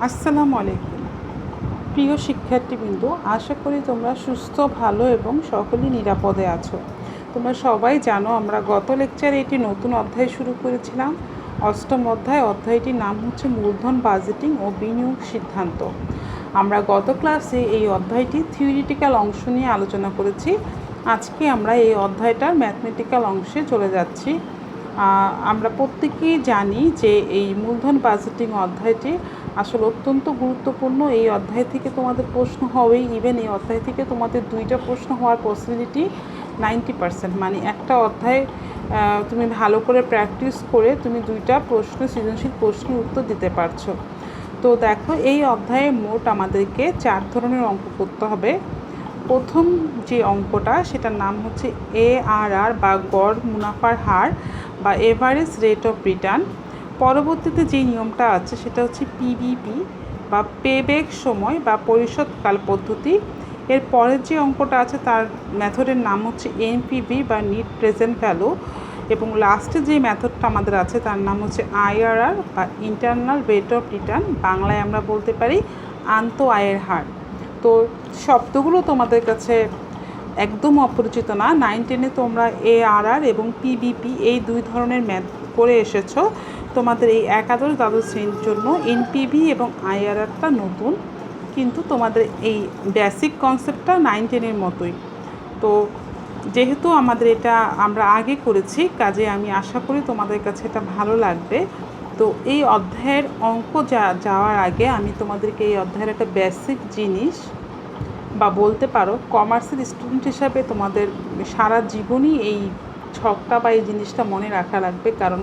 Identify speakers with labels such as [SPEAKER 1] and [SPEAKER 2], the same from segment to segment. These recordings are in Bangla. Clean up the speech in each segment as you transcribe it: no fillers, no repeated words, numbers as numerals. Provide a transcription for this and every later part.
[SPEAKER 1] আসসালামু আলাইকুম প্রিয় শিক্ষার্থীবৃন্দ, আশা করি তোমরা সুস্থ, ভালো এবং সকলেই নিরাপদে আছো। তোমরা সবাই জানো আমরা গত লেকচারে একটি নতুন অধ্যায় শুরু করেছিলাম। অষ্টম অধ্যায়টির নাম হচ্ছে মূলধন বাজেটিং ও বিনিয়োগ সিদ্ধান্ত। আমরা গত ক্লাসে এই অধ্যায়টির থিওরিটিক্যাল অংশ নিয়ে আলোচনা করেছি। আজকে আমরা এই অধ্যায়টার ম্যাথমেটিক্যাল অংশে চলে যাচ্ছি। আমরা প্রত্যেকেই জানি যে এই মূলধন বাজেটিং অধ্যায়টি আসলে অত্যন্ত গুরুত্বপূর্ণ। এই অধ্যায় থেকে তোমাদের প্রশ্ন হবেই, ইভেন এই অধ্যায় থেকে তোমাদের দুইটা প্রশ্ন হওয়ার পসিবিলিটি 90%। মানে একটা অধ্যায় তুমি ভালো করে প্র্যাকটিস করে তুমি দুইটা সৃজনশীল প্রশ্নের উত্তর দিতে পারছো। তো দেখো, এই অধ্যায়ে মোট আমাদেরকে 4 ধরনের অঙ্ক করতে হবে। প্রথম যে অঙ্কটা সেটার নাম হচ্ছে ARR বা গড় মুনাফার হার বা এভারেজ রেট অফ রিটার্ন। পরবর্তীতে যে নিয়মটা আছে সেটা হচ্ছে PBP বা পেব্যাক সময় বা পরিশোধকাল পদ্ধতি। এর পরের যে অঙ্কটা আছে তার মেথডের নাম হচ্ছে NPV বা নেট প্রেজেন্ট ভ্যালু। এবং লাস্টে যে মেথডটা আমাদের আছে তার নাম হচ্ছে IRR বা ইন্টারনাল রেট অফ রিটার্ন, বাংলায় আমরা বলতে পারি আন্ত আয়ের হার। তো শব্দগুলো তোমাদের কাছে একদম অপরিচিত না। 9-10-এ তোমরা ARR এবং PBP এই দুই ধরনের ম্যাথ করে এসেছো। তোমাদের এই একাদশ দ্বাদশ শ্রেণীর জন্য NPV এবং IRRটা নতুন, কিন্তু তোমাদের এই বেসিক কনসেপ্টটা 9-10-এর মতোই। তো যেহেতু আমাদের এটা আমরা আগে করেছি, কাজে আমি আশা করি তোমাদের কাছে এটা ভালো লাগবে। তো এই অধ্যায়ের অঙ্ক যাওয়ার আগে আমি তোমাদেরকে এই অধ্যায়ের একটা বেসিক জিনিস বা বলতে পারো কমার্সের স্টুডেন্ট হিসাবে তোমাদের সারা জীবনই এই ছকটা বা এই জিনিসটা মনে রাখা লাগবে। কারণ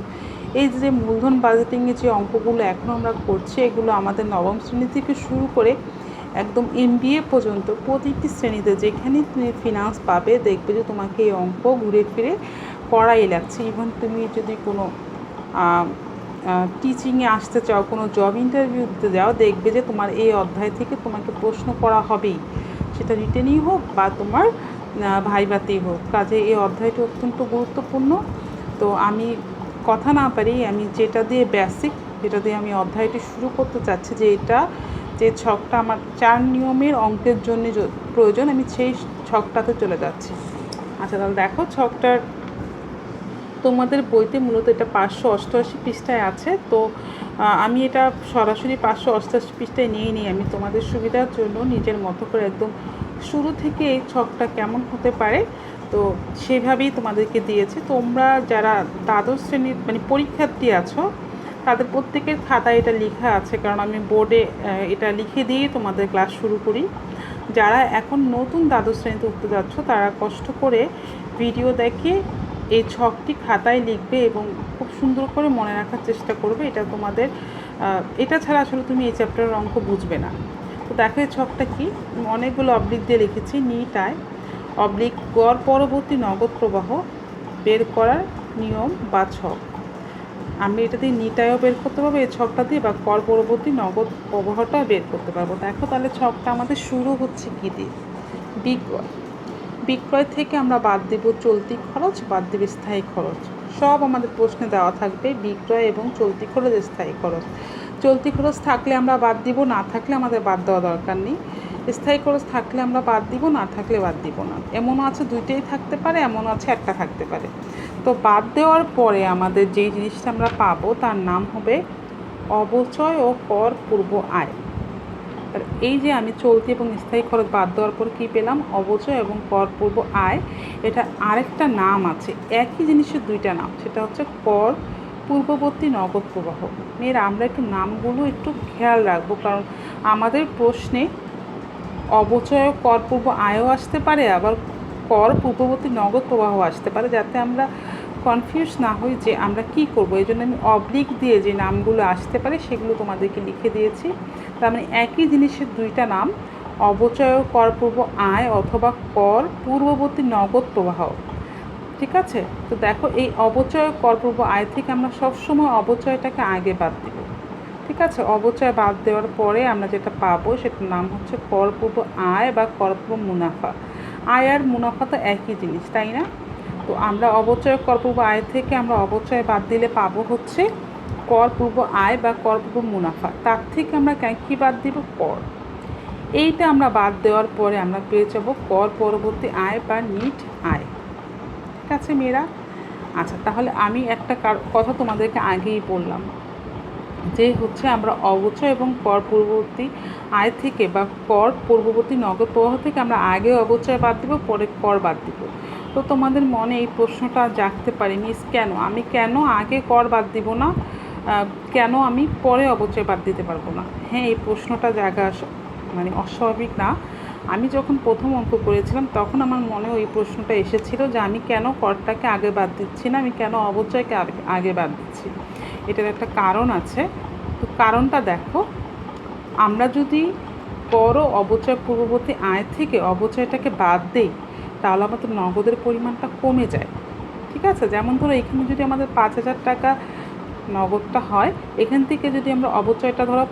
[SPEAKER 1] এই যে মূলধন বাজেটিংয়ে যে অঙ্কগুলো এখন আমরা করছি, এগুলো আমাদের নবম শ্রেণী থেকে শুরু করে একদম MBA পর্যন্ত প্রতিটি শ্রেণীতে যেখানে তুমি ফিনান্স পাবে, দেখবে যে তোমাকে এই অঙ্ক ঘুরে ফিরে করাই লাগছে। ইভেন তুমি যদি কোনো টিচিংয়ে আসতে চাও, কোনো জব ইন্টারভিউ দিতে যাও, দেখবে যে তোমার এই অধ্যায় থেকে তোমাকে প্রশ্ন করা হবেই, সেটা রিটেনই হোক বা তোমার ভাইভাতেই হোক। কাজে এই অধ্যায়টি অত্যন্ত গুরুত্বপূর্ণ। তো আমি কথা না পারি, আমি যেটা দিয়ে আমি অধ্যায়টি শুরু করতে চাচ্ছি, যে এটা যে ছকটা আমার 4 নিয়মের অঙ্কের জন্য প্রয়োজন, আমি সেই ছকটাতে চলে যাচ্ছি। আচ্ছা, তাহলে দেখো ছকটার তোমাদের বইতে মূলত এটা 588 পৃষ্ঠায় আছে। তো আমি এটা সরাসরি 588 পৃষ্ঠায় নিয়ে নিই। আমি তোমাদের সুবিধার জন্য নিজের মতো করে একদম শুরু থেকে এই ছকটা কেমন হতে পারে তো সেভাবেই তোমাদেরকে দিয়েছি। তোমরা যারা দ্বাদশ শ্রেণীর মানে পরীক্ষার্থী আছো, তাদের প্রত্যেকের খাতায় এটা লেখা আছে, কারণ আমি বোর্ডে এটা লিখে দিয়েই তোমাদের ক্লাস শুরু করি। যারা এখন নতুন দ্বাদশ শ্রেণীতে উঠতে যাচ্ছ, তারা কষ্ট করে ভিডিও দেখে এই ছকটি খাতায় লিখবে এবং খুব সুন্দর করে মনে রাখার চেষ্টা করবে। এটা তোমাদের এটা ছাড়া আসলে তুমি এই চ্যাপ্টারের অঙ্ক বুঝবে না। তো দেখো এই ছকটা কি, অনেকগুলো অবলিক দিয়ে লিখেছি। নিট আয় অবলিক গড় পরবর্তী নগদ প্রবাহ বের করার নিয়ম বা ছক। আমি এটা দিয়ে নিট আয়ও বের করতে পারবো এই ছকটা দিয়ে, বা কর পরবর্তী নগদ প্রবাহটাও বের করতে পারবো। দেখো তাহলে ছকটা আমাদের শুরু হচ্ছে কী দিয়ে? বিক্রয় থেকে আমরা বাদ দেব চলতি খরচ, বাদ দেব স্থায়ী খরচ। সব আমাদের প্রশ্নে দেওয়া থাকবে বিক্রয় এবং চলতি খরচ, স্থায়ী খরচ। চলতি খরচ থাকলে আমরা বাদ দিব, না থাকলে আমাদের বাদ দেওয়া দরকার নেই। স্থায়ী খরচ থাকলে আমরা বাদ দিব, না থাকলে বাদ দিব না। এমনও আছে দুইটাই থাকতে পারে, এমনও আছে একটা থাকতে পারে। তো বাদ দেওয়ার পরে আমাদের যেই জিনিসটা আমরা পাবো তার নাম হবে অবচয় ও কর পূর্ব আয়। আর এই যে আমি চলতি এবং স্থায়ী খরচ বাদ দেওয়ার পর কী পেলাম? অবচয় এবং কর পূর্ব আয়। এটা আরেকটা নাম আছে, একই জিনিসের দুইটা নাম, সেটা হচ্ছে কর পূর্ববর্তী নগদ প্রবাহ। মেয়েরা আমরা একটু নামগুলো একটু খেয়াল রাখবো, কারণ আমাদের প্রশ্নে অবচয় ও কর পূর্ব আয়ও আসতে পারে, আবার কর পূর্ববর্তী নগদ প্রবাহ আসতে পারে। যাতে আমরা কনফিউজ না হই যে আমরা কি করব, এই জন্য আমি অবলিক দিয়ে যে নামগুলো আসতে পারে সেগুলো তোমাদেরকে লিখে দিয়েছি। তার মানে একই জিনিসের দুইটা নাম, অবচয় ও কর পূর্ব আয় অথবা কর পূর্ববর্তী নগদ প্রবাহ। ঠিক আছে? তো দেখো এই অবচয় ও কর পূর্ব আয় থেকে আমরা সবসময় অবচয়টাকে আগে বাদ দেব। ঠিক আছে? অবচয় বাদ দেওয়ার পরে আমরা যেটা পাবো সেটার নাম হচ্ছে কর পূর্ব আয় বা কর পূর্ব মুনাফা। আয় আর মুনাফা তো একই জিনিস, তাই না? তো আমরা অবচয় কর পূর্ব আয় থেকে আমরা অবচয় বাদ দিলে পাবো হচ্ছে কর পূর্ব আয় বা কর পূর্ব মুনাফা, তার থেকে আমরা কী বাদ দিব? কর। এইটা আমরা বাদ দেওয়ার পরে আমরা পেয়ে যাব কর পরবর্তী আয় বা নিট আয়। ঠিক আছে মেয়েরা? আচ্ছা, তাহলে আমি একটা কথা তোমাদেরকে আগেই বললাম যে হচ্ছে আমরা অবচয় এবং কর পূর্ববর্তী আয় থেকে বা কর পূর্ববর্তী নগদ প্রবাহ থেকে আমরা আগে অবচয় বাদ দিব, পরে কর বাদ দিব। তো তোমাদের মনে এই প্রশ্নটা জাগতে পারে, মিস কেন আমি কেন আগে কর বাদ দিব না, কেন আমি পরে অবচয় বাদ দিতে পারবো না? হ্যাঁ, এই প্রশ্নটা জাগা মানে অস্বাভাবিক না। আমি যখন প্রথম অঙ্ক করেছিলাম তখন আমার মনেও এই প্রশ্নটা এসেছিল যে আমি কেন করটাকে আগে বাদ দিচ্ছি না, আমি কেন অবচয়কে আগে বাদ দিচ্ছি। এটার একটা কারণ আছে। তো কারণটা দেখো, আমরা যদি কর ও অবচয় পূর্ববর্তী আয় থেকে অবচয়টাকে বাদ দিই তাহলে আমাদের নগদের পরিমাণটা কমে যায়। ঠিক আছে? যেমন ধরো এখানে যদি আমাদের 5,000 টাকা নগদটা হয়, এখান থেকে যদি আমরা অবচয়টা ধরো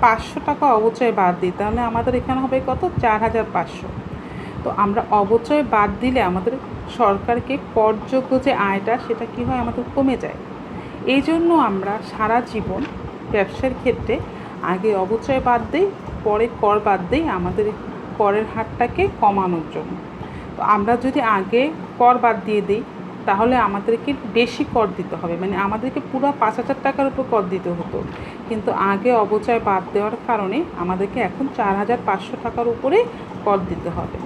[SPEAKER 1] 500 টাকা অবচয় বাদ দিই তাহলে আমাদের এখানে হবে কত? 4,500। তো আমরা অবচয় বাদ দিলে আমাদের সরকারকে করযোগ্য যে আয়টা সেটা কী হয়? আমাদের কমে যায়। এই জন্য আমরা সারা জীবন ব্যবসার ক্ষেত্রে আগে অবচয় বাদ দিই, পরে কর বাদ দিই আমাদের করের হারটাকে কমানোর জন্য। তো আমরা যদি আগে কর বাদ দিয়ে দিই তাহলে আমাদেরকে বেশি কর দিতে হবে, মানে আমাদেরকে পুরো 5,000 টাকার উপর কর দিতে হতো, কিন্তু আগে অবচয় বাদ দেওয়ার কারণে আমাদেরকে এখন 4,500 টাকার উপরে কর দিতে হবে।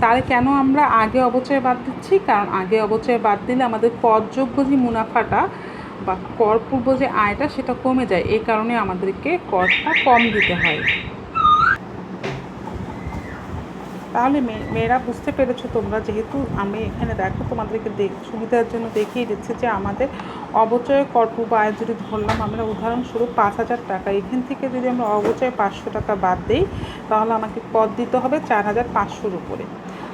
[SPEAKER 1] তাহলে কেন আমরা আগে অবচয় বাদ দিচ্ছি? কারণ আগে অবচয় বাদ দিলে আমাদের করযোগ্য যে মুনাফাটা বা কর পূর্ব যে আয়টা সেটা কমে যায়, এই কারণে আমাদেরকে করটা কম দিতে হয়। তাহলে মেয়েরা বুঝতে পেরেছো তোমরা? যেহেতু আমি এখানে দেখো তোমাদেরকে সুবিধার জন্য দেখিয়ে দিচ্ছি যে আমাদের অবচয় কর পূর্ব আয় যদি ধরলাম আমরা উদাহরণস্বরূপ 5,000 টাকা, এখান থেকে যদি আমরা অবচয় 500 টাকা বাদ দিই তাহলে আমাকে কর দিতে হবে 4,500-র উপরে।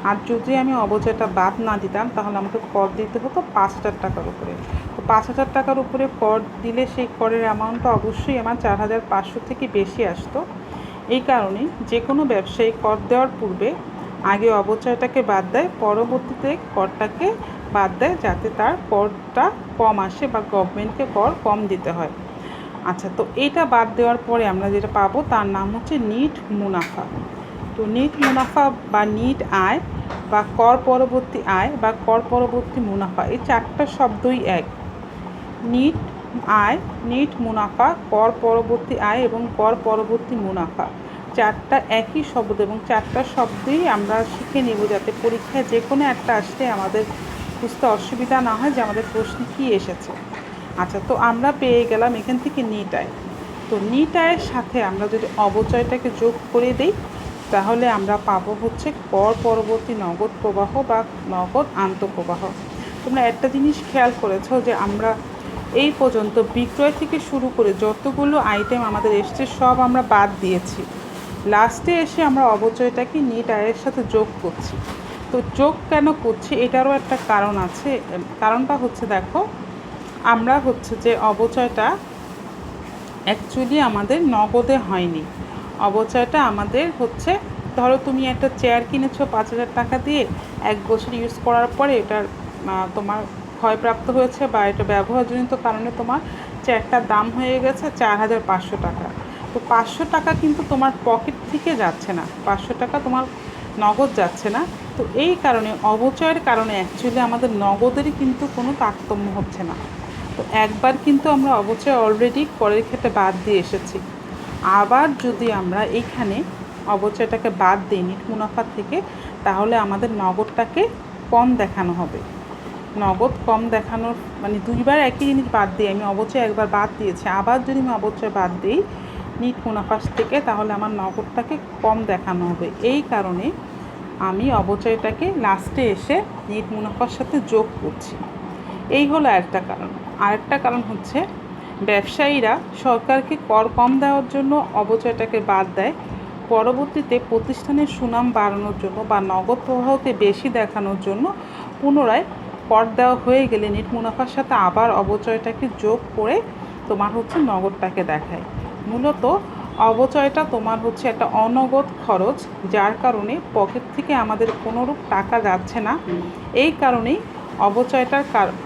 [SPEAKER 1] আর যদি আমি অবচয়টা বাদ না দিতাম তাহলে আমাকে কর দিতে হতো 5,000 টাকার উপরে। তো 5,000 টাকার উপরে কর দিলে সেই করের অ্যামাউন্টটা অবশ্যই আমার 4,500 থেকে বেশি আসতো। এই কারণেই যে কোনো ব্যবসায়ী কর দেওয়ার পূর্বে আগে অবচয়টাকে বাদ দেয়, পরবর্তীতে করটাকে বাদ দেয় যাতে তার করটা কম আসে বা গভর্নমেন্টকে কর কম দিতে হয়। আচ্ছা, তো এইটা বাদ দেওয়ার পরে আমরা যেটা পাবো তার নাম হচ্ছে নিট মুনাফা। তো নিট মুনাফা বা নিট আয় বা কর পরবর্তী আয় বা কর পরবর্তী মুনাফা, এই চারটা শব্দই এক। নিট আয়, নিট মুনাফা, কর পরবর্তী আয় এবং কর পরবর্তী মুনাফা, চারটা একই শব্দ এবং চারটা শব্দই আমরা শিখে নেব যাতে পরীক্ষায় যে কোনো একটা আসলে আমাদের বুঝতে অসুবিধা না হয় যে আমাদের প্রশ্নে কী এসেছে। আচ্ছা, তো আমরা পেয়ে গেলাম এখান থেকে নিট আয়। তো নিট আয়ের সাথে আমরা যদি অবচয়টাকে যোগ করে দিই তাহলে আমরা পাবো হচ্ছে কর পরবর্তী নগদ প্রবাহ বা নগদ আন্তঃপ্রবাহ। তোমরা একটা জিনিস খেয়াল করেছো যে আমরা এই পর্যন্ত বিক্রয় থেকে শুরু করে যতগুলো আইটেম আমাদের এসছে সব আমরা বাদ দিয়েছি, লাস্টে এসে আমরা অবচয়টাকে নিট আয়ের সাথে যোগ করছি। তো যোগ কেন করছি এটারও একটা কারণ আছে। কারণটা হচ্ছে দেখো, আমরা হচ্ছে যে অবচয়টা অ্যাকচুয়ালি আমাদের নগদে হয়নি, অবচয়টা আমাদের হচ্ছে ধরো তুমি একটা চেয়ার কিনেছো 5,000 টাকা দিয়ে, 1 বছর ইউজ করার পরে এটার তোমার ক্ষয়প্রাপ্ত হয়েছে বা এটা ব্যবহারজনিত কারণে তোমার চেয়ারটার দাম হয়ে গেছে 4,500 টাকা। তো 500 টাকা কিন্তু তোমার পকেট থেকে যাচ্ছে না, 500 টাকা তোমার নগদ যাচ্ছে না। তো এই কারণে অবচয়ের কারণে অ্যাকচুয়ালি আমাদের নগদেরই কিন্তু কোনো তারতম্য হচ্ছে না। তো একবার কিন্তু আমরা অবচয় অলরেডি করের ক্ষেত্রে বাদ দিয়ে এসেছি। আবার যদি আমরা এইখানে অবচয়টাকে বাদ দিই নিট মুনাফা থেকে তাহলে আমাদের নগদটাকে কম দেখানো হবে। নগদ কম দেখানোর মানে দুইবার একই জিনিস বাদ দিই, আমি অবচয় একবার বাদ দিয়েছি, আবার যদি আমি অবচয় বাদ দিই নিট মুনাফার থেকে তাহলে আমার নগদটাকে কম দেখানো হবে। এই কারণে আমি অবচয়টাকে লাস্টে এসে নিট মুনাফার সাথে যোগ করছি। এই হলো একটা কারণ। আরেকটা কারণ হচ্ছে ব্যবসায়ীরা সরকারকে কর কম দেওয়ার জন্য অবচয়টাকে বাদ দেয়, পরবর্তীতে প্রতিষ্ঠানের সুনাম বাড়ানোর জন্য বা নগদ প্রবাহকে বেশি দেখানোর জন্য পুনরায় কর দেওয়া হয়ে গেলে নেট মুনাফার সাথে আবার অবচয়টাকে যোগ করে তোমার হচ্ছে নগদটাকে দেখায়। মূলত অবচয়টা তোমার হচ্ছে একটা অনগদ খরচ, যার কারণে পকেট থেকে আমাদের কোনোরূপ টাকা যাচ্ছে না। এই কারণেই অবচয়টার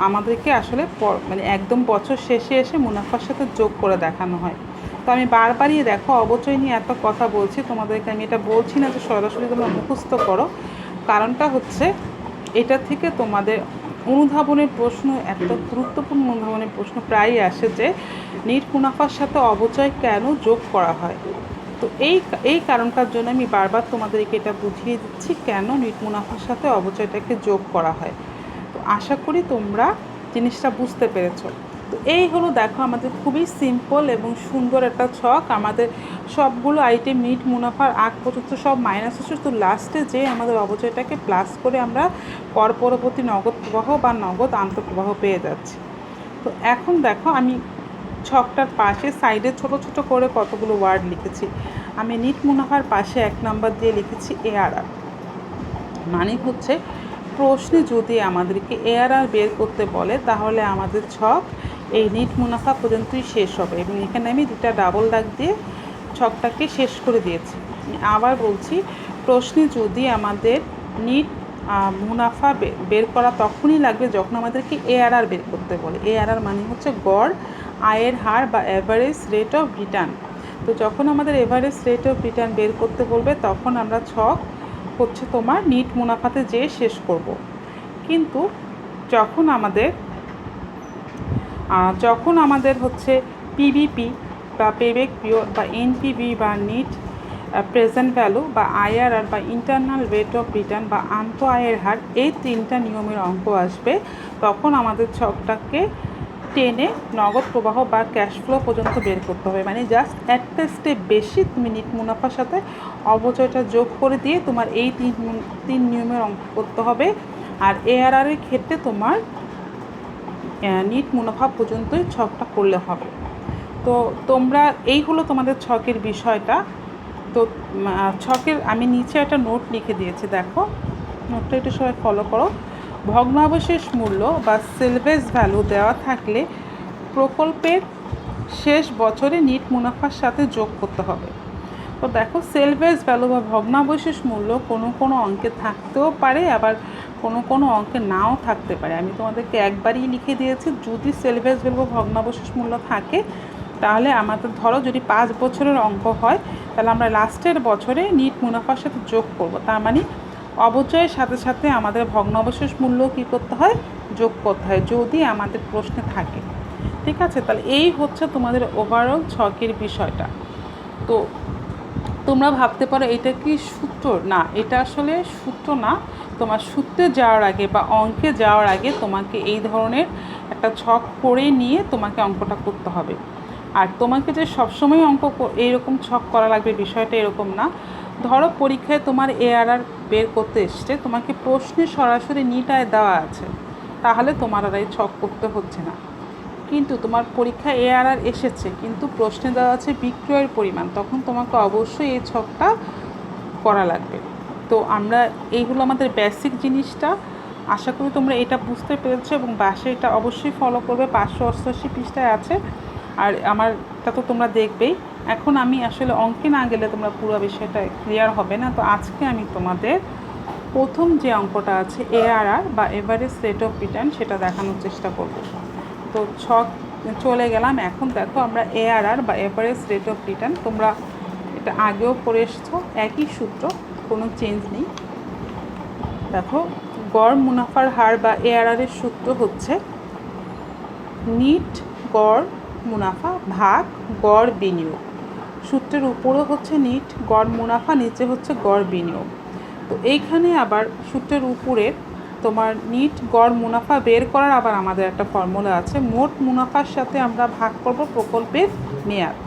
[SPEAKER 1] আমাদেরকে আসলে মানে একদম বছর শেষে এসে মুনাফার সাথে যোগ করে দেখানো হয়। তো আমি বারবারই দেখো অবচয় নিয়ে এত কথা বলছি, তোমাদেরকে আমি এটা বলছি না যে সরাসরি তোমরা মুখস্থ করো, কারণটা হচ্ছে এটা থেকে তোমাদের অনুধাবনের প্রশ্ন, এত গুরুত্বপূর্ণ অনুধাবনের প্রশ্ন প্রায়ই আসে যে নিট মুনাফার সাথে অবচয় কেন যোগ করা হয়। তো এই কারণটার জন্য আমি বারবার তোমাদেরকে এটা বুঝিয়ে দিচ্ছি কেন নিট মুনাফার সাথে অবচয়টাকে যোগ করা হয়। তো আশা করি তোমরা জিনিসটা বুঝতে পেরেছো। তো এই হলো দেখো আমাদের খুবই সিম্পল এবং সুন্দর একটা ছক। আমাদের সবগুলো আইটেম নিট মুনাফার আগ পর্যন্ত সব মাইনাস হচ্ছে, তো লাস্টে যে আমাদের অবচয়টাকে প্লাস করে আমরা কর পরবর্তী নগদ প্রবাহ বা নগদ আন্তঃপ্রবাহ পেয়ে যাচ্ছি। তো এখন দেখো আমি ছকটার পাশে সাইডে ছোট ছোট করে কতগুলো ওয়ার্ড লিখেছি। আমি নিট মুনাফার পাশে 1 নাম্বার দিয়ে লিখেছি এআরআর, মানে হচ্ছে প্রশ্নে যদি আমাদেরকে এআরআর বের করতে বলে তাহলে আমাদের ছক এই নিট মুনাফা পর্যন্তই শেষ হবে। এবং এখানে আমি 2টা ডাবল দাগ দিয়ে ছকটাকে শেষ করে দিয়েছি। আবার বলছি, প্রশ্নে যদি আমাদের নিট মুনাফা বের করা তখনই লাগবে যখন আমাদেরকে এআরআর বের করতে বলে। এআরআর মানে হচ্ছে গড় আয়ের হার বা অ্যাভারেজ রেট অফ রিটার্ন। তো যখন আমাদের এভারেজ রেট অফ রিটার্ন বের করতে বলবে তখন আমরা ছক হচ্ছে তোমার নিট মুনাফাতে যেয়ে শেষ করব। কিন্তু যখন আমাদের হচ্ছে পিবিপি বা পেব্যাক পিরিয়ড বা এনপিভি বা নিট প্রেজেন্ট ভ্যালু বা আইআরআর বা ইন্টারনাল রেট অফ রিটার্ন বা আন্ত আয়ের হার, এই 3টা নিয়মের অঙ্ক আসবে, তখন আমাদের ছকটাকে টেনে নগদ প্রবাহ বা ক্যাশ ফ্লো পর্যন্ত বের করতে হবে। মানে জাস্ট একটা স্টেপ বেশি তুমি নিট মুনাফার সাথে অবচয়টা যোগ করে দিয়ে তোমার এই তিন নিয়মের অঙ্ক করতে হবে। আর এআরআরের ক্ষেত্রে তোমার নিট মুনাফা পর্যন্তই ছকটা করলে হবে। তো তোমরা এই হলো তোমাদের ছকের বিষয়টা। তো ছকের আমি নিচে একটা নোট লিখে দিয়েছি, দেখো নোটটা একটু সবাই ফলো করো। ভগ্নাবশেষ মূল্য বা সেলভেজ ভ্যালু দেওয়া থাকলে প্রকল্পের শেষ বছরে নিট মুনাফার সাথে যোগ করতে হবে। তো দেখো সেলভেজ ভ্যালু বা ভগ্নাবশেষ মূল্য কোনো অঙ্কে থাকতেও পারে, আবার কোনো অঙ্কে নাও থাকতে পারে। আমি তোমাদেরকে একবারই লিখে দিয়েছি, যদি সেলভেজ ভ্যালু বা ভগ্নাবশেষ মূল্য থাকে তাহলে আমাদের ধরো যদি 5 বছরের অঙ্ক হয় তাহলে আমরা লাস্টের বছরে নিট মুনাফার সাথে যোগ করব। তার মানে অবচয়ের সাথে সাথে আমাদের ভগ্নাবশেষ মূল্য কী করতে হয়, যোগ করতে হয়, যদি আমাদের প্রশ্নে থাকে। ঠিক আছে, তাহলে এই হচ্ছে তোমাদের ওভারঅল ছকের বিষয়টা। তো তোমরা ভাবতে পারো এটা কি সূত্র? না, এটা আসলে সূত্র না। তোমার সূত্রে যাওয়ার আগে বা অঙ্কে যাওয়ার আগে তোমাকে এই ধরনের একটা ছক করে নিয়ে তোমাকে অঙ্কটা করতে হবে। আর তোমাকে যে সবসময় অঙ্ক এইরকম ছক করা লাগবে বিষয়টা এরকম না। ধরো পরীক্ষায় তোমার এআরআর বের করতে এসছে, তোমাকে প্রশ্নে সরাসরি নিট আয় দেওয়া আছে, তাহলে তোমার আর এই ছক করতে হচ্ছে না। কিন্তু তোমার পরীক্ষায় এআরআর এসেছে কিন্তু প্রশ্নে দেওয়া আছে বিক্রয়ের পরিমাণ, তখন তোমাকে অবশ্যই এই ছকটা করা লাগবে। তো আমরা এইগুলো আমাদের বেসিক জিনিসটা, আশা করি তোমরা এটা বুঝতে পেরেছো এবং বাসায় এটা অবশ্যই ফলো করবে। 588 পৃষ্ঠায় আছে, আর আমারটা তো তোমরা দেখবেই। এখন আমি আসলে অঙ্কে না গেলে তোমরা পুরো বিষয়টা ক্লিয়ার হবে না। তো আজকে আমি তোমাদের প্রথম যে অঙ্কটা আছে এআরআর বা এভারেজ রেট অফ রিটার্ন, সেটা দেখানোর চেষ্টা করব। তো ছক চলে গেলাম। এখন দেখো আমরা এআরআর বা এভারেজ রেট অফ রিটার্ন, তোমরা এটা আগেও পড়ে এসছো, একই সূত্র, কোনো চেঞ্জ নেই। দেখো গড় মুনাফার হার বা এআরআরের সূত্র হচ্ছে নিট গড় মুনাফা ভাগ গড় বিনিয়োগ। সূত্রের উপরও হচ্ছে নিট গড় মুনাফা, নিচে হচ্ছে গড় বিনিয়োগ। তো এইখানে আবার সূত্রের উপরের তোমার নিট গড় মুনাফা বের করার আবার আমাদের একটা ফর্মুলা আছে। মোট মুনাফার সাথে আমরা ভাগ করব প্রকল্পের মেয়াদ।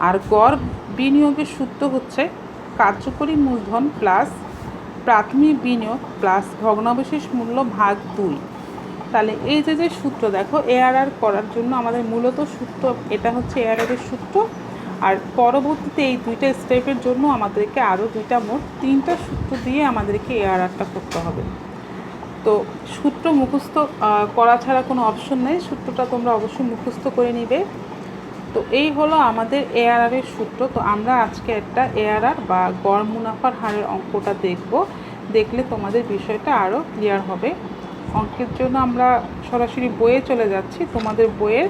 [SPEAKER 1] আর গড় বিনিয়োগের সূত্র হচ্ছে কার্যকরী মূলধন প্লাস প্রাথমিক বিনিয়োগ প্লাস ভগ্নাবশেষ মূল্য ভাগ 2। তাহলে এই যে সূত্র দেখো এআরআর করার জন্য আমাদের মূলত সূত্র এটা হচ্ছে এআরআরের সূত্র। আর পরবর্তীতে এই 2টা স্টেপের জন্য আমাদেরকে আরও 2টা মোট 3টা সূত্র দিয়ে আমাদেরকে এআরআরটা করতে হবে। তো সূত্র মুখস্থ করা ছাড়া কোনো অপশন নেই, সূত্রটা তোমরা অবশ্যই মুখস্থ করে নিবে। তো এই হলো আমাদের এআরআরের সূত্র। তো আমরা আজকে একটা এআরআর বা গড় মুনাফার হারের অঙ্কটা দেখলে তোমাদের বিষয়টা আরও ক্লিয়ার হবে। অঙ্কের জন্য আমরা সরাসরি বইয়ে চলে যাচ্ছি। তোমাদের বইয়ের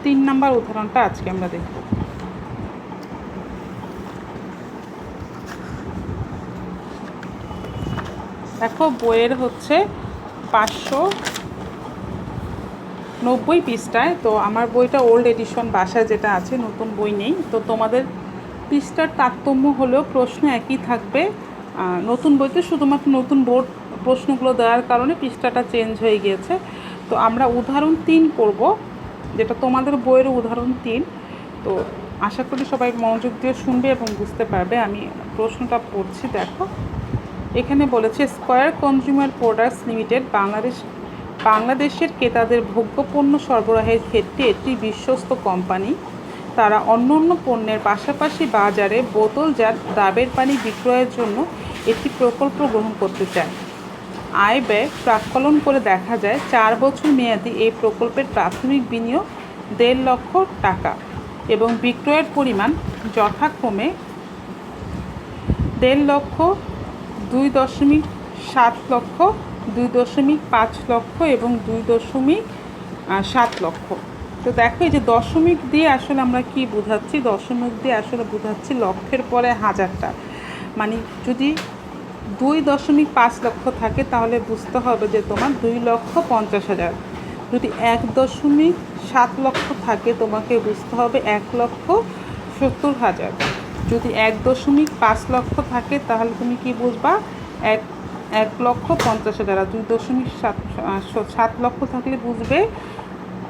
[SPEAKER 1] 3 নাম্বার উদাহরণটা আজকে আমরা দেখব। দেখো বইয়ের হচ্ছে 590 পৃষ্ঠায়। তো আমার বইটা ওল্ড এডিশন, বাসায় যেটা আছে, নতুন বই নেই। তো তোমাদের পৃষ্ঠার তারতম্য হলেও প্রশ্ন একই থাকবে। নতুন বইতে শুধুমাত্র নতুন বোর্ড প্রশ্নগুলো দেওয়ার কারণে পৃষ্ঠাটা চেঞ্জ হয়ে গিয়েছে। তো আমরা উদাহরণ 3 করব, যেটা তোমাদের বইয়ের উদাহরণ 3। তো আশা করি সবাই মনোযোগ দিয়ে শুনবে এবং বুঝতে পারবে। আমি প্রশ্নটা পড়ছি, দেখো। এখানে বলেছে স্কয়ার কনজিউমার প্রোডাক্টস লিমিটেড বাংলাদেশের ক্রেতাদের ভোগ্যপণ্য সরবরাহের ক্ষেত্রে একটি বিশ্বস্ত কোম্পানি। তারা অন্যান্য পণ্যের পাশাপাশি বাজারে বোতলজাত ডাবের পানি বিক্রয়ের জন্য একটি প্রকল্প গ্রহণ করতে চায়। আয় ব্যয় প্রাক্কলন করে দেখা যায় 4 বছর মেয়াদী এই প্রকল্পের প্রাথমিক বিনিয়োগ 1.5 লক্ষ টাকা এবং বিক্রয়ের পরিমাণ যথাক্রমে 1.5 লক্ষ, 2.7 লক্ষ, 2.5 লক্ষ এবং 2.7 লক্ষ। তো দেখো, এই যে দশমিক দিয়ে আসলে আমরা কি বোঝাচ্ছি, দশমিক দিয়ে আসলে বোঝাচ্ছি লক্ষের পরে হাজারটা। মানে যদি 2.5 লক্ষ থাকে তাহলে বুঝতে হবে যে তোমার 2,50,000। যদি 1.7 লক্ষ থাকে তোমাকে বুঝতে হবে 1,70,000। যদি 1.5 লক্ষ থাকে তাহলে তুমি কি বুঝবা, 1,50,000। 2.7 লক্ষ থাকলে বুঝবে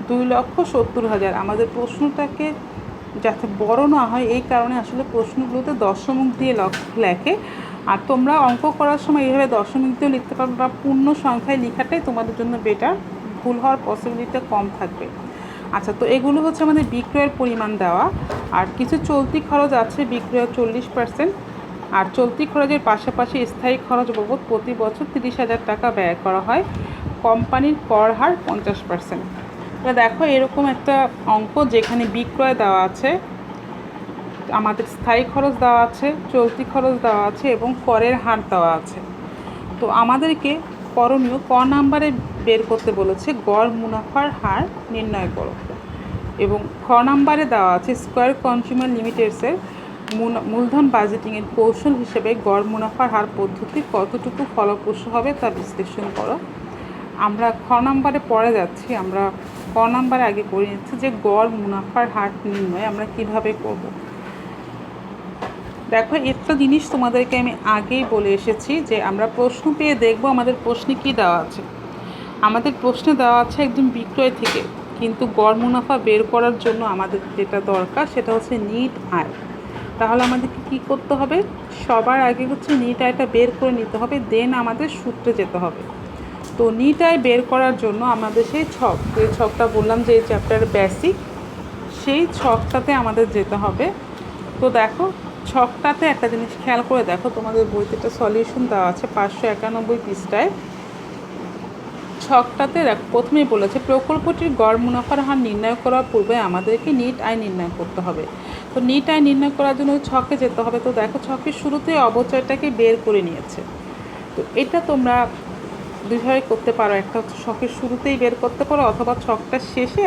[SPEAKER 1] 2,70,000। আমাদের প্রশ্নটাকে যাতে বড় না হয় এই কারণে আসলে প্রশ্নগুলোতে দশমিক দিয়ে লেখে। আর তোমরা অঙ্ক করার সময় এইভাবে দশমিক দিয়েও লিখতে পারবে বা পূর্ণ সংখ্যায় লেখাটাই তোমাদের জন্য বেটার, ভুল হওয়ার পসিবিলিটিটা কম থাকবে। আচ্ছা, তো এগুলো হচ্ছে আমাদের বিক্রয়ের পরিমাণ দেওয়া। আর কিছু চলতি খরচ আছে, বিক্রয়ের 40%। আর চলতি খরচের পাশাপাশি স্থায়ী খরচ বাবদ প্রতি বছর 30,000 টাকা ব্যয় করা হয়। কোম্পানির কর হার 50%। দেখো এরকম একটা অঙ্ক যেখানে বিক্রয় দেওয়া আছে, আমাদের স্থায়ী খরচ দেওয়া আছে, চলতি খরচ দেওয়া আছে এবং করের হার দেওয়া আছে। তো আমাদেরকে করণীয় ক নাম্বারে বের করতে বলেছে গড় মুনাফার হার নির্ণয় করো। এবং খ নাম্বারে দেওয়া আছে স্কয়ার কনজিউমার লিমিটেডসের মূলধন বাজেটিংয়ের কৌশল হিসেবে গড় মুনাফার হার পদ্ধতি কতটুকু ফলপ্রসূ হবে তা বিশ্লেষণ করো। আমরা খ নাম্বারে পড়ে যাচ্ছি, আমরা ক নাম্বারে আগে করে নিচ্ছি যে গড় মুনাফার হার নির্ণয় আমরা কিভাবে করব। দেখো, একটা জিনিস তোমাদেরকে আমি আগেই বলে এসেছি যে আমরা প্রশ্ন পেয়ে দেখব আমাদের প্রশ্নে কি দেওয়া আছে। আমাদের প্রশ্নে দেওয়া আছে একদম বিক্রয় থেকে, কিন্তু গড় মুনাফা বের করার জন্য আমাদের যেটা দরকার সেটা হচ্ছে নিট আয়। তাহলে আমাদেরকে কী করতে হবে, সবার আগে হচ্ছে নিট আয়টা বের করে নিতে হবে, দেন আমাদের সূত্রে যেতে হবে। তো নিট আয় বের করার জন্য আমাদের সেই ছকটা বললাম যে এই চ্যাপ্টার বেসিক, সেই ছকটাতে আমাদের যেতে হবে। তো দেখো ছকটাতে একটা জিনিস খেয়াল করে দেখো, তোমাদের বইতে একটা সলিউশন দেওয়া আছে 591 পৃষ্ঠায়। ছকটাতে প্রথমেই বলেছে প্রকল্পটির গড় মুনাফার হার নির্ণয় করার পূর্বে আমাদেরকে নিট আয় নির্ণয় করতে হবে। তো নিট আয় নির্ণয় করার জন্য ছকে যেতে হবে। তো দেখো ছকের শুরুতেই অবচয়টাকে বের করে নিয়েছে। তো এটা তোমরা দুইভাবে করতে পারো, একটা হচ্ছে ছকের শুরুতেই বের করতে পারো অথবা ছকটা শেষে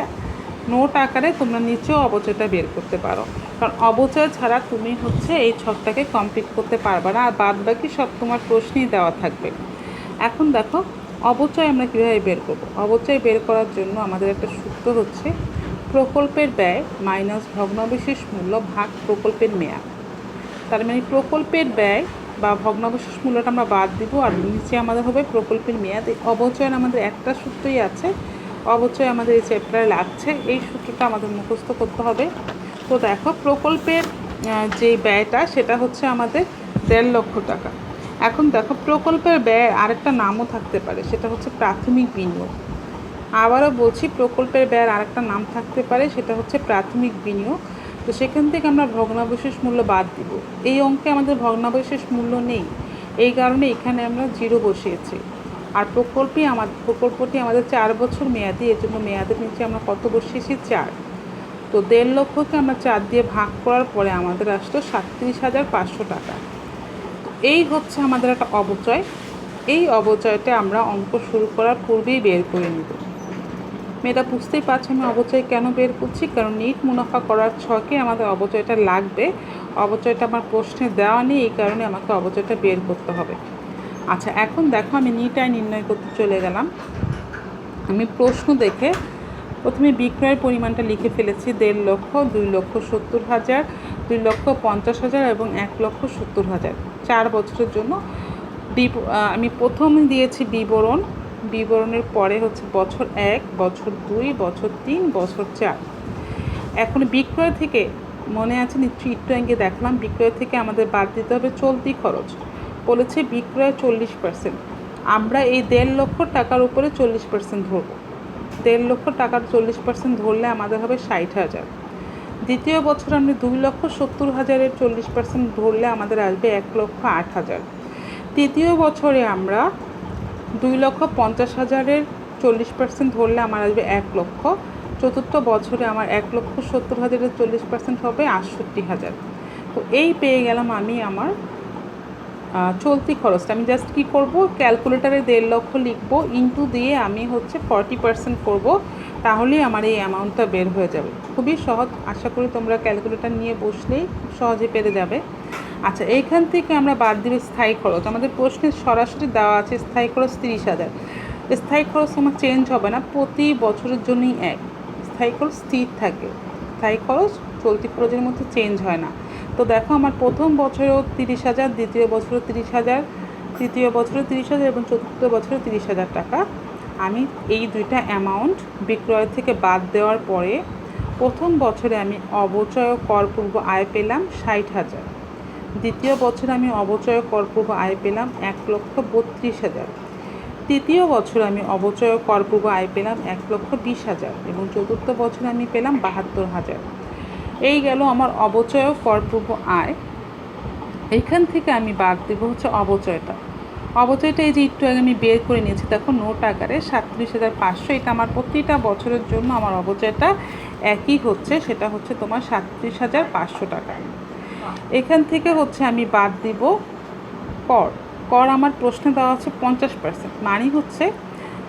[SPEAKER 1] নোট আকারে তোমরা নিচেও অবচয়টা বের করতে পারো। কারণ অবচয় ছাড়া তুমি হচ্ছে এই ছকটাকে কমপ্লিট করতে পারবে না, আর বাদ বাকি সব তোমার প্রশ্নেই দেওয়া থাকবে। এখন দেখো অবচয় আমরা কীভাবে বের করব। অবচয় বের করার জন্য আমাদের একটা সূত্র হচ্ছে প্রকল্পের ব্যয় মাইনাস ভগ্নাবশেষ মূল্য ভাগ প্রকল্পের মেয়াদ। তার মানে প্রকল্পের ব্যয় বা ভগ্নাবশেষ মূল্যটা আমরা বাদ দিব, আর নিচে আমাদের হবে প্রকল্পের মেয়াদ। এই অবচয়ের আমাদের একটা সূত্রই আছে, অবচয় আমাদের এই চ্যাপ্টারে লাগছে, এই সূত্রটা আমাদের মুখস্থ করতে হবে। তো দেখো প্রকল্পের যে ব্যয়টা সেটা হচ্ছে আমাদের 1.5 লক্ষ টাকা। এখন দেখো প্রকল্পের ব্যয় আরেকটা নামও থাকতে পারে, সেটা হচ্ছে প্রাথমিক বিনিয়োগ। আবারও বলছি, প্রকল্পের ব্যয়ের আরেকটা নাম থাকতে পারে, সেটা হচ্ছে প্রাথমিক বিনিয়োগ। তো সেখান থেকে আমরা ভগ্নাবশেষ মূল্য বাদ দিব। এই অঙ্কে আমাদের ভগ্নাবশেষ মূল্য নেই, এই কারণে এখানে আমরা 0 বসিয়েছি। আর প্রকল্পটি আমাদের 4 বছর মেয়াদি, এর জন্য মেয়াদের নিচে আমরা কত বসিয়েছি, 4। তো 1.5 লক্ষকে আমরা 4 দিয়ে ভাগ করার পরে আমাদের আসলো 37,500 টাকা। এই হচ্ছে আমাদের একটা অবচয়। এই অবচয়টা আমরা অঙ্ক শুরু করার পূর্বেই বের করে নেব। মেয়েটা বুঝতেই পারছে আমি অবচয় কেন বের করছি, কারণ নিট মুনাফা করার ছকে আমাদের অবচয়টা লাগবে। অবচয়টা আমার প্রশ্নে দেওয়া নেই, এই কারণে আমাকে অবচয়টা বের করতে হবে। আচ্ছা, এখন দেখো আমি নিট আয় নির্ণয় করতে চলে গেলাম। আমি প্রশ্ন দেখে প্রথমে বিক্রয়ের পরিমাণটা লিখে ফেলেছি 1.5 লক্ষ, 2,70,000, 2,50,000 এবং 1,70,000। 4 বছরের জন্য আমি প্রথমে দিয়েছি বিবরণের পরে হচ্ছে বছর 1, বছর 2, বছর 3, বছর 4। এখন বিক্রয় থেকে মনে আছে নিশ্চয়ই, একটু আগে দেখলাম, বিক্রয় থেকে আমাদের বাদ দিতে হবে চলতি খরচ। বলেছে বিক্রয় 40%। আমরা এই 1.5 লক্ষ টাকার উপরে 40% ধরবো। 1.5 লক্ষ টাকার 40% ধরলে আমাদের হবে 60,000। দ্বিতীয় বছর আমরা 2,70,000-এর 40% ধরলে আমাদের আসবে 1,08,000। তৃতীয় বছরে আমরা 2,50,000-এর 40% ধরলে আমার আসবে 1 লক্ষ। চতুর্থ বছরে আমার 1,70,000-এর 40% হবে 68,000। তো এই পেয়ে গেলাম আমি আমার চলতি খরচটা। আমি জাস্ট কী করবো, ক্যালকুলেটারে 1.5 লক্ষ লিখবো, ইন্টু দিয়ে আমি হচ্ছে 40% করবো, তাহলেই আমার এই অ্যামাউন্টটা বের হয়ে যাবে। খুবই সহজ, আশা করি তোমরা ক্যালকুলেটার নিয়ে বসলেই সহজে পেরে যাবে। আচ্ছা, এইখান থেকে আমরা বাদ দেবে স্থায়ী খরচ। আমাদের প্রশ্নে সরাসরি দেওয়া আছে স্থায়ী খরচ 30,000। স্থায়ী খরচ আমার চেঞ্জ হবে না, প্রতি বছরের জন্যই এক। স্থায়ী খরচ স্থির থাকে, স্থায়ী খরচ চলতি খরচের মধ্যে চেঞ্জ হয় না। তো দেখো আমার প্রথম বছরেও 30,000, দ্বিতীয় বছরেও 30,000, তৃতীয় বছরেও 30,000 এবং চতুর্থ বছরে 30,000 টাকা। আমি এই দুইটা অ্যামাউন্ট বিক্রয় থেকে বাদ দেওয়ার পরে প্রথম বছরে আমি অবচয় করপূর্ব আয় পেলাম 60,000। দ্বিতীয় বছরে আমি অবচয় করপূর্ব আয় পেলাম 1,32,000। তৃতীয় বছরে আমি অবচয় করপূর্ব আয় পেলাম 1,20,000 এবং চতুর্থ বছরে আমি পেলাম 72,000। এই গেল আমার অবচয় করপূর্ব আয়। এইখান থেকে আমি বাদ দেবো হচ্ছে অবচয়টা। এই যে একটু আগে আমি বের করে নিয়েছি, দেখো নোট আকারে 37,500। এটা আমার প্রতিটা বছরের জন্য আমার অবচয়টা একই হচ্ছে, সেটা হচ্ছে তোমার 37,500 টাকা। এখান থেকে হচ্ছে আমি বাদ দিব কর আমার প্রশ্নে দেওয়া হচ্ছে 50%, মানে হচ্ছে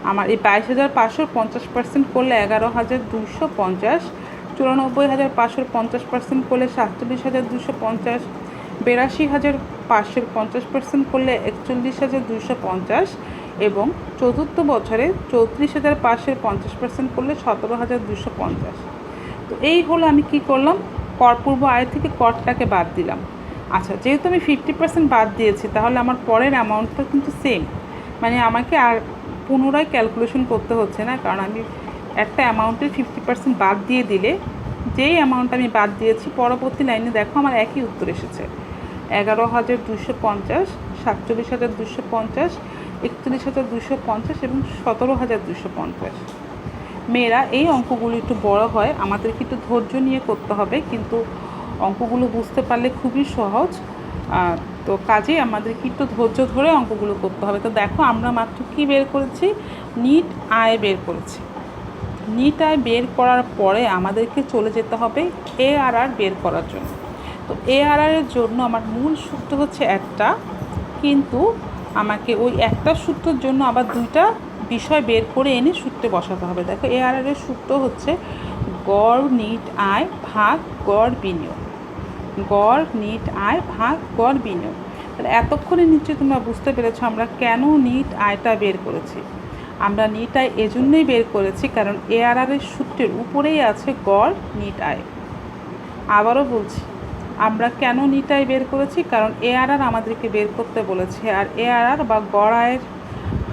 [SPEAKER 1] আমার এই 22,500 50% করলে 11,250, 94,500 50% করলে 47,250, 82,500 50% করলে 41,250 এবং চতুর্থ বছরে 34,500 50% করলে 17,250। তো এই হলো আমি কি করলাম, করপূর্ব আয় থেকে করটাকে বাদ দিলাম। আচ্ছা, যেহেতু আমি 50% বাদ দিয়েছি, তাহলে আমার পরের অ্যামাউন্টটা কিন্তু সেম, মানে আমাকে আর পুনরায় ক্যালকুলেশন করতে হচ্ছে না, কারণ আমি একটা অ্যামাউন্টের 50% বাদ দিয়ে দিলে যেই অ্যামাউন্ট আমি বাদ দিয়েছি পরবর্তী লাইনে দেখো আমার একই উত্তর এসেছে। 11,250, 47,250, 41,250 এবং 17,250। মেয়েরা, এই অঙ্কগুলো একটু বড় হয়, আমাদেরকে একটু ধৈর্য নিয়ে করতে হবে, কিন্তু অঙ্কগুলো বুঝতে পারলে খুবই সহজ। তো কাজেই আমাদেরকে একটু ধৈর্য ধরে অঙ্কগুলো করতে হবে। তো দেখো আমরা মাত্র কী বের করেছি, নিট আয় বের করেছি। নিট আয় বের করার পরে আমাদেরকে চলে যেতে হবে ARR বের করার জন্য। তো ARR-এর জন্য আমার মূল সূত্র হচ্ছে একটা, কিন্তু আমাকে ওই একটা সূত্রের জন্য আবার দুইটা বিষয় বের করে এনে সূত্রে বসাতে হবে। দেখো ARR-এর সূত্র হচ্ছে গড় নিট আয় ভাগ গড় বিনিয়োগ। গড় নিট আয় ভাগ গড় বিনিয়োগ। তাহলে এতক্ষণে নিশ্চয়ই তোমরা বুঝতে পেরেছো আমরা কেন নিট আয়টা বের করেছি। আমরা নিট আয় এজন্যই বের করেছি কারণ ARR-এর সূত্রের উপরেই আছে গড় নিট আয়। আবারও বলছি, আমরা কেন নিট আয় বের করেছি, কারণ ARR আমাদেরকে বের করতে বলেছে, আর ARR বা গড় আয়ের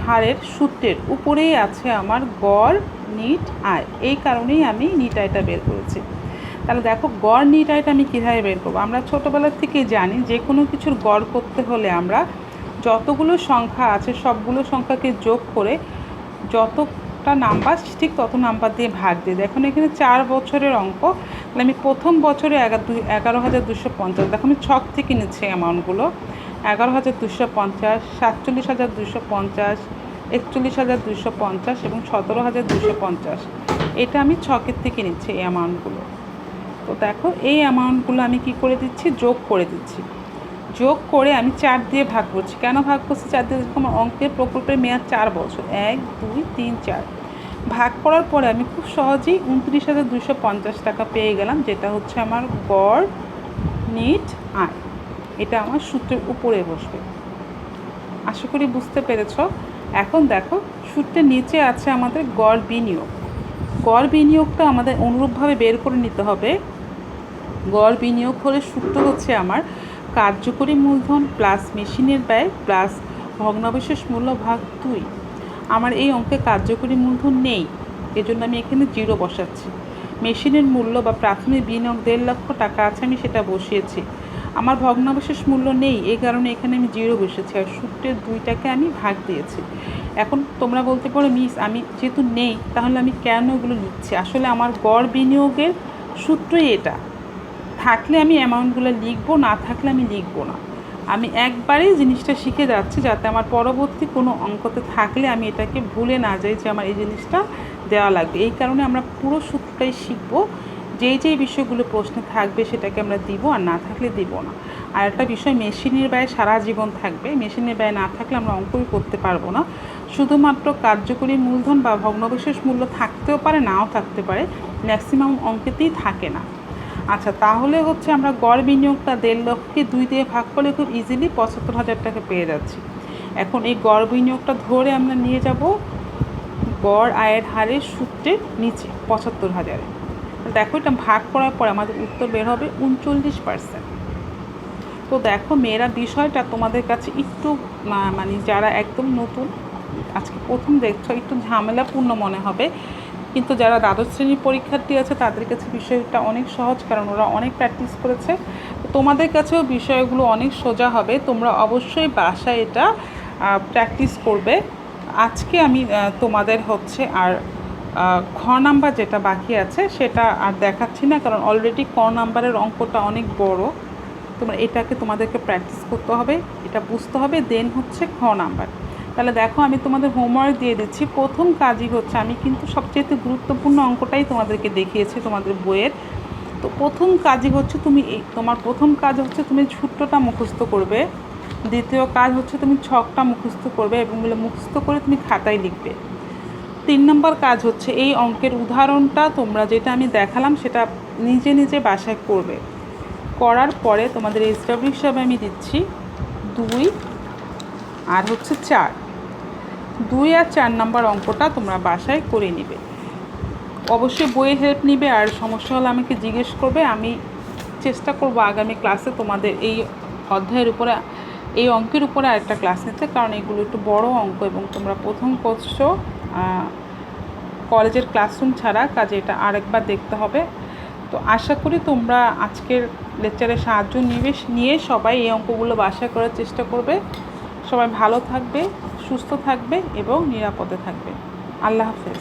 [SPEAKER 1] হারের সূত্রের উপরেই আছে আমার গড় নিট আয়। এই কারণেই আমি নিট আয়টা বের করেছি। তাহলে দেখো গড় নিট আয়টা আমি কীভাবে বের করবো। আমরা ছোটোবেলার থেকেই জানি যে কোনো কিছুর গড় করতে হলে আমরা যতগুলো সংখ্যা আছে সবগুলো সংখ্যাকে যোগ করে যতটা নাম্বার ঠিক তত নাম্বার দিয়ে ভাগ দিই। দেখুন এখানে 4 বছরের অঙ্ক, তাহলে আমি প্রথম বছরে 11,250, দেখো আমি ছক থেকে নিচ্ছি অ্যামাউন্টগুলো। 11,250, 47,250, 41,250 এবং 17,250। এটা আমি ছকের থেকে নিচ্ছি এই অ্যামাউন্টগুলো। তো দেখো এই অ্যামাউন্টগুলো আমি কি করে দিচ্ছি, যোগ করে দিচ্ছি। যোগ করে আমি 4 দিয়ে ভাগ করছি। কেন ভাগ করছি 4 দিয়ে? আমার অঙ্কের প্রকল্পের মেয়াদ 4 বছর। 1 2 3 4 ভাগ করার পরে আমি খুব সহজেই 29,250 টাকা পেয়ে গেলাম, যেটা হচ্ছে আমার গড় নিট আয়। এটা আমার সূত্রের উপরে বসবে। আশা করি বুঝতে পেরেছ। এখন দেখো সূত্রের নিচে আছে আমাদের গড় বিনিয়োগ। গড় বিনিয়োগটা আমাদের অনুরূপভাবে বের করে নিতে হবে। গড় বিনিয়োগ হলে সূত্র হচ্ছে আমার কার্যকরী মূলধন প্লাস মেশিনের ব্যয় প্লাস ভগ্নাবশেষ মূল্য ভাগ 2। আমার এই অঙ্কে কার্যকরী মূলধন নেই, এজন্য আমি এখানে 0 বসাচ্ছি। মেশিনের মূল্য বা প্রাথমিক বিনিয়োগ 1.5 লক্ষ টাকা আছে, আমি সেটা বসিয়েছি। আমার ভগ্নাবশেষ মূল্য নেই, এই কারণে এখানে আমি 0 বসেছি, আর সূত্রের 2টাকে আমি ভাগ দিয়েছি। এখন তোমরা বলতে পারো মিস আমি যেহেতু নেই তাহলে আমি কেন এগুলো লিখছি? আসলে আমার গড় বিনিয়োগের সূত্রই এটা। থাকলে আমি অ্যামাউন্টগুলো লিখবো, না থাকলে আমি লিখবো না। আমি একবারেই জিনিসটা শিখে যাচ্ছি যাতে আমার পরবর্তী কোনো অঙ্কতে থাকলে আমি এটাকে ভুলে না যাই যে আমার এই জিনিসটা দেওয়া লাগবে। এই কারণে আমরা পুরো সূত্রটাই শিখবো। যেই বিষয়গুলো প্রশ্নে থাকবে সেটাকে আমরা দিব, আর না থাকলে দিব না। আর একটা বিষয়, মেশিনের ব্যয় সারা জীবন থাকবে। মেশিনের ব্যয় না থাকলে আমরা অঙ্কই করতে পারবো না। শুধুমাত্র কার্যকরী মূলধন বা ভগ্নাবশেষ মূল্য থাকতেও পারে, নাও থাকতে পারে, ম্যাক্সিমাম অঙ্কেতেই থাকে না। আচ্ছা, তাহলে হচ্ছে আমরা গড় বিনিয়োগটা 1.5 লক্ষকে 2 দিয়ে ভাগ করলে খুব ইজিলি 75,000 টাকা পেয়ে যাচ্ছি। এখন এই গড় বিনিয়োগটা ধরে আমরা নিয়ে যাব গড় আয়ের হারের সূত্রের নিচে 75,000। দেখো এটা ভাগ করার পর আমাদের উত্তর বের হবে 39%। তো দেখো মেয়েরা, বিষয়টা তোমাদের কাছে একটু মানে যারা একদম নতুন আজকে প্রথম দেখছো একটু ঝামেলাপূর্ণ মনে হবে, কিন্তু যারা দ্বাদশ শ্রেণীর পরীক্ষার্থী আছে তাদের কাছে বিষয়টা অনেক সহজ, কারণ ওরা অনেক প্র্যাকটিস করেছে। তো তোমাদের কাছেও বিষয়গুলো অনেক সোজা হবে। তোমরা অবশ্যই বাসায় এটা প্র্যাকটিস করবে। আজকে আমি তোমাদের হচ্ছে আর খ নাম্বার যেটা বাকি আছে সেটা আর দেখাচ্ছি না, কারণ অলরেডি ক নাম্বারের অঙ্কটা অনেক বড়। তোমরা এটাকে তোমাদেরকে প্র্যাকটিস করতে হবে, এটা বুঝতে হবে, দেন হচ্ছে খ নাম্বার। তাহলে দেখো আমি তোমাদের হোমওয়ার্ক দিয়ে দিচ্ছি। প্রথম কাজই হচ্ছে, আমি কিন্তু সবচেয়ে গুরুত্বপূর্ণ অঙ্কটাই তোমাদেরকে দেখিয়েছি তোমাদের বইয়ের। তো প্রথম কাজই হচ্ছে তোমার প্রথম কাজ হচ্ছে তুমি সূত্রটা মুখস্থ করবে। দ্বিতীয় কাজ হচ্ছে তুমি ছকটা মুখস্থ করবে এবং মুখস্থ করে তুমি খাতায় লিখবে। 3 নম্বর কাজ হচ্ছে এই অঙ্কের উদাহরণটা তোমরা যেটা আমি দেখালাম সেটা নিজে নিজে বাসায় করবে। করার পরে তোমাদের SW হিসাবে আমি দিচ্ছি 2 আর হচ্ছে 4। 2 আর 4 নম্বর অঙ্কটা তোমরা বাসায় করে নিবে। অবশ্যই বইয়ের হেল্প নিবে, আর সমস্যা হলে আমাকে জিজ্ঞেস করবে। আমি চেষ্টা করব আগামী ক্লাসে তোমাদের এই অধ্যায়ের উপরে, এই অঙ্কের উপরে আরেকটা ক্লাস নিতে, কারণ এগুলো একটু বড় অঙ্ক এবং তোমরা প্রথম করছো কলেজের ক্লাসরুম ছাড়া, কাজে এটা আরেকবার দেখতে হবে। তো আশা করি তোমরা আজকের লেকচারে সাহায্য নিয়ে সবাই এই অঙ্কগুলো বাসায় করার চেষ্টা করবে। সবাই ভালো থাকবে, সুস্থ থাকবে এবং নিরাপদে থাকবে। আল্লাহ হাফেজ।